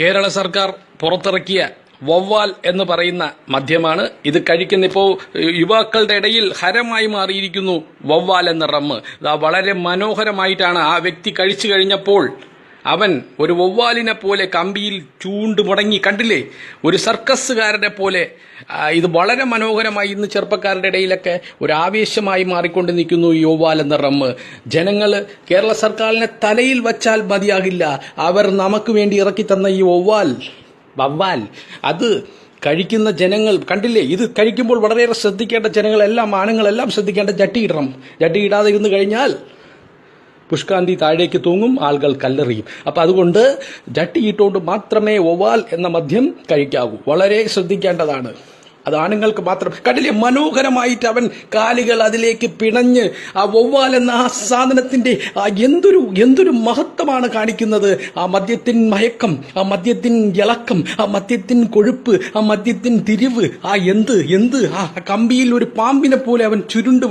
കേരള സർക്കാർ പുറത്തിറക്കിയ വവ്വാൽ എന്ന് പറയുന്ന മദ്യമാണ് ഇത്. കഴിക്കുന്ന യുവാക്കളുടെ ഇടയിൽ ഹരമായി മാറിയിരിക്കുന്നു വവ്വാൽ എന്ന റമ്മ്. വളരെ മനോഹരമായിട്ടാണ് ആ വ്യക്തി കഴിച്ചു കഴിഞ്ഞപ്പോൾ അവൻ ഒരു വവ്വാലിനെ പോലെ കമ്പിയിൽ ചൂണ്ട് മുടങ്ങി, കണ്ടില്ലേ, ഒരു സർക്കസുകാരനെ പോലെ. ഇത് വളരെ മനോഹരമായി ഇന്ന് ചെറുപ്പക്കാരുടെ ഇടയിലൊക്കെ ഒരു ആവേശമായി മാറിക്കൊണ്ട് നിൽക്കുന്നു ഈ വവ്വാൽ എന്ന റമ്മ്. ജനങ്ങൾ കേരള സർക്കാരിനെ തലയിൽ വച്ചാൽ മതിയാകില്ല. അവർ നമുക്ക് വേണ്ടി ഇറക്കി തന്ന ഈ വവ്വാൽ അത് കഴിക്കുന്ന ജനങ്ങൾ കണ്ടില്ലേ. ഇത് കഴിക്കുമ്പോൾ വളരെയേറെ ശ്രദ്ധിക്കേണ്ട ജനങ്ങളെല്ലാം, ആണുങ്ങളെല്ലാം ശ്രദ്ധിക്കേണ്ട, ജട്ടിയിടണം. ജട്ടിയിടാതെ ഇരുന്ന് കഴിഞ്ഞാൽ പുഷ്കാന്തി താഴേക്ക് തൂങ്ങും, ആളുകൾ കല്ലെറിയും. അപ്പം അതുകൊണ്ട് ജട്ടിയിട്ടുകൊണ്ട് മാത്രമേ വവ്വാൽ എന്ന മദ്യം കഴിക്കാവൂ. വളരെ ശ്രദ്ധിക്കേണ്ടതാണ്. അത് ആണുങ്ങൾക്ക് മാത്രം. കണ്ടില്ലേ, മനോഹരമായിട്ട് അവൻ കാലുകൾ അതിലേക്ക് പിണഞ്ഞ് ആ വവ്വാൽ എന്ന ആ സാധനത്തിന്റെ എന്തൊരു മഹത്വമാണ് കാണിക്കുന്നത്. ആ മദ്യത്തിൻ മയക്കം, ആ മദ്യത്തിൻ ഇളക്കം, ആ മദ്യത്തിൻ കൊഴുപ്പ്, ആ മദ്യത്തിൻ തിരിവ്, ആ എന്ത് ആ കമ്പിയിൽ ഒരു പാമ്പിനെ പോലെ അവൻ ചുരുണ്ട്